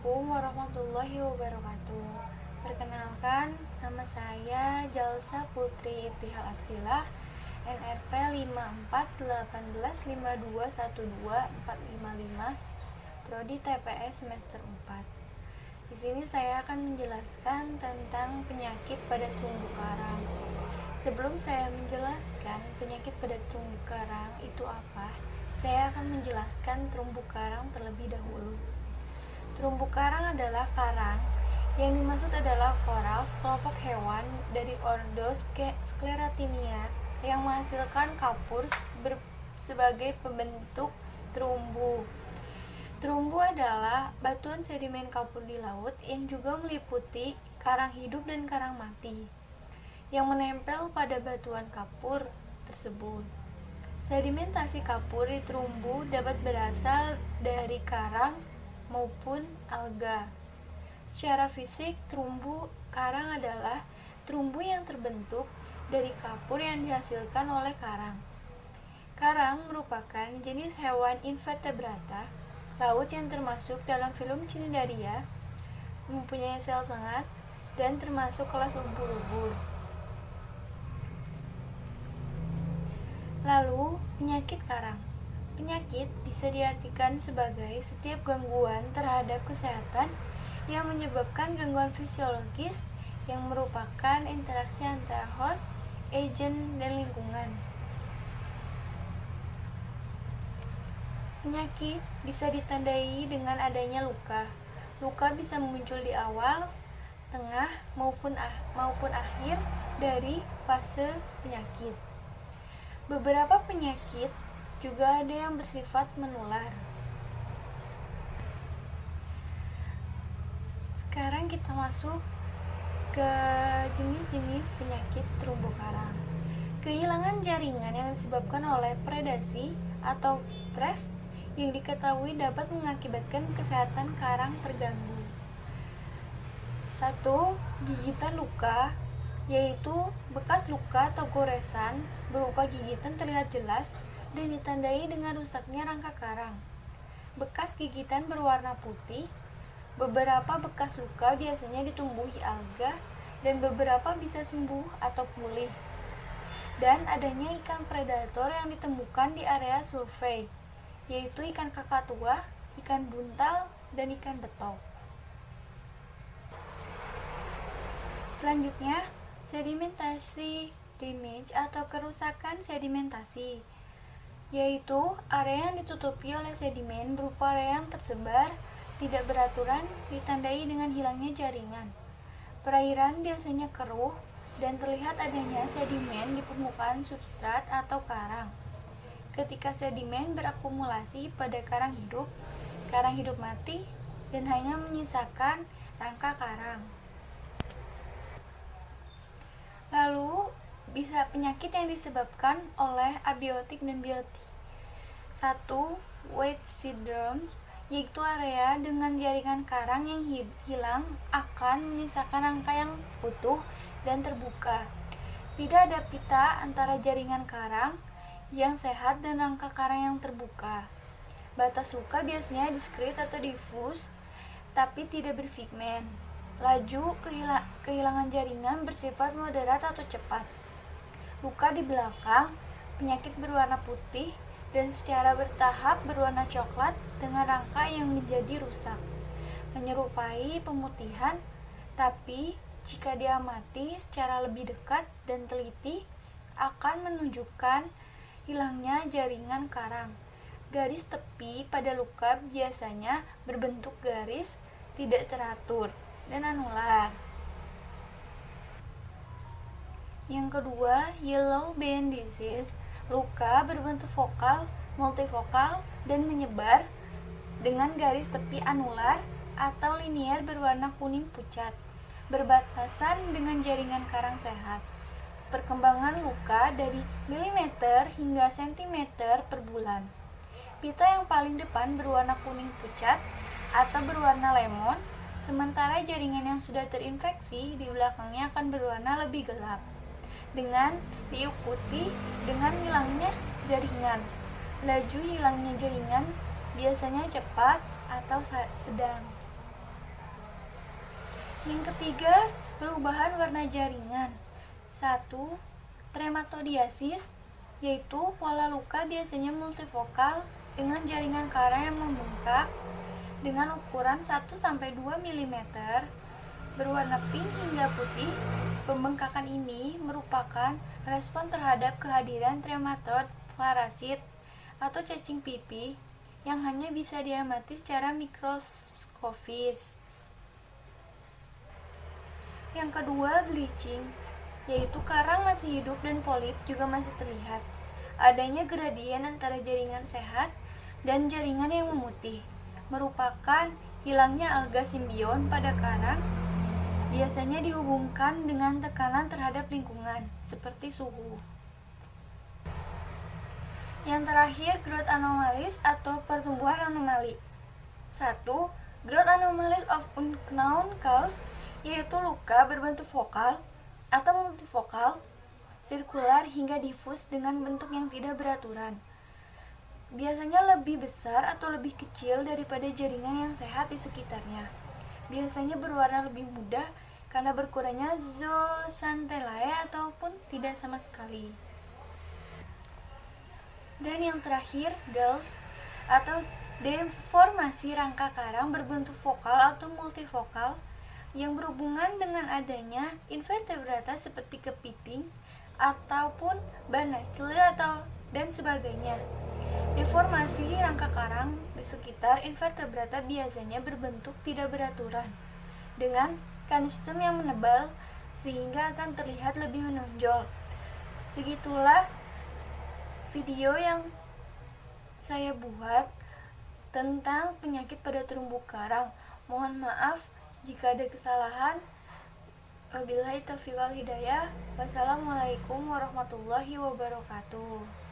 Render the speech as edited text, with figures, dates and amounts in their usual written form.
Assalamualaikum warahmatullahi wabarakatuh. Perkenalkan, nama saya Jalsa Putri Ibtihal Aksilah, NRP 541852124555, Prodi TPS semester 4. Di sini saya akan menjelaskan tentang penyakit pada terumbu karang. Sebelum saya menjelaskan penyakit pada terumbu karang itu apa, saya akan menjelaskan terumbu karang terlebih dahulu. Terumbu karang adalah karang. Yang dimaksud adalah koral, sekelompok hewan dari ordo Scleratinia yang menghasilkan kapur sebagai pembentuk terumbu. Terumbu adalah batuan sedimen kapur di laut yang juga meliputi karang hidup dan karang mati yang menempel pada batuan kapur tersebut. Sedimentasi kapur di terumbu dapat berasal dari karang maupun alga. Secara fisik, terumbu karang adalah terumbu yang terbentuk dari kapur yang dihasilkan oleh karang. Karang merupakan jenis hewan invertebrata laut yang termasuk dalam filum Cnidaria, mempunyai sel sengat, dan termasuk kelas ubur-ubur. Lalu, penyakit karang. Penyakit bisa diartikan sebagai setiap gangguan terhadap kesehatan yang menyebabkan gangguan fisiologis yang merupakan interaksi antara host, agent, dan lingkungan. Penyakit bisa ditandai dengan adanya luka. Luka bisa muncul di awal, tengah, maupun akhir dari fase penyakit. Beberapa penyakit juga ada yang bersifat menular. Sekarang kita masuk ke jenis-jenis penyakit terumbu karang. Kehilangan jaringan yang disebabkan oleh predasi atau stres yang diketahui dapat mengakibatkan kesehatan karang terganggu. 1. Gigitan luka, yaitu bekas luka atau goresan berupa gigitan terlihat jelas dan ditandai dengan rusaknya rangka karang. Bekas gigitan berwarna putih. Beberapa bekas luka biasanya ditumbuhi alga dan beberapa bisa sembuh atau pulih. Dan adanya ikan predator yang ditemukan di area survei, yaitu ikan kakatua, ikan buntal, dan ikan betok. Selanjutnya, sedimentasi damage atau kerusakan sedimentasi, yaitu area yang ditutupi oleh sedimen berupa area yang tersebar, tidak beraturan, ditandai dengan hilangnya jaringan. Perairan biasanya keruh dan terlihat adanya sedimen di permukaan substrat atau karang. Ketika sedimen berakumulasi pada karang hidup mati, dan hanya menyisakan rangka karang. Lalu, bisa penyakit yang disebabkan oleh abiotik dan biotik. 1. White syndrome, yaitu area dengan jaringan karang yang hilang akan menyisakan rangka yang utuh dan terbuka. Tidak ada pita antara jaringan karang yang sehat dan rangka karang yang terbuka. Batas luka biasanya diskret atau difus, tapi tidak berpigmen. Laju kehilangan jaringan bersifat moderat atau cepat. Luka di belakang, penyakit berwarna putih dan secara bertahap berwarna coklat dengan rangka yang menjadi rusak, menyerupai pemutihan, tapi jika diamati secara lebih dekat dan teliti akan menunjukkan hilangnya jaringan karang. Garis tepi pada luka biasanya berbentuk garis tidak teratur dan anular. Yang kedua, yellow band disease, luka berbentuk vokal, multivokal, dan menyebar dengan garis tepi anular atau linier berwarna kuning pucat, berbatasan dengan jaringan karang sehat. Perkembangan luka dari milimeter hingga sentimeter per bulan. Pita yang paling depan berwarna kuning pucat atau berwarna lemon, sementara jaringan yang sudah terinfeksi di belakangnya akan berwarna lebih gelap, dengan diikuti dengan hilangnya jaringan. Laju hilangnya jaringan biasanya cepat atau sedang. Yang ketiga, perubahan warna jaringan. 1. Trematodiasis, yaitu pola luka biasanya multifokal dengan jaringan karang yang membengkak dengan ukuran 1-2 mm berwarna pink hingga putih. Pembengkakan ini merupakan respon terhadap kehadiran trematod parasit atau cacing pipi yang hanya bisa diamati secara mikroskopis. Yang kedua, bleaching, yaitu karang masih hidup dan polip juga masih terlihat. Adanya gradien antara jaringan sehat dan jaringan yang memutih merupakan hilangnya alga simbion pada karang, biasanya dihubungkan dengan tekanan terhadap lingkungan seperti suhu. Yang terakhir, growth anomalies atau pertumbuhan anomali. 1. Growth anomalies of unknown cause, yaitu luka berbentuk fokal atau multifokal, sirkular hingga difus dengan bentuk yang tidak beraturan. Biasanya lebih besar atau lebih kecil daripada jaringan yang sehat di sekitarnya. Biasanya berwarna lebih muda karena berkurangnya zooxanthellae ataupun tidak sama sekali. Dan yang terakhir, GALS atau deformasi rangka karang berbentuk fokal atau multifokal yang berhubungan dengan adanya invertebrata seperti kepiting ataupun barnacle dan sebagainya. Deformasi rangka karang di sekitar invertebrata biasanya berbentuk tidak beraturan dengan konstum yang menebal sehingga akan terlihat lebih menonjol. Segitulah video yang saya buat tentang penyakit pada terumbu karang. Mohon maaf jika ada kesalahan. Wabillahi taufiq wal hidayah. Wassalamualaikum warahmatullahi wabarakatuh.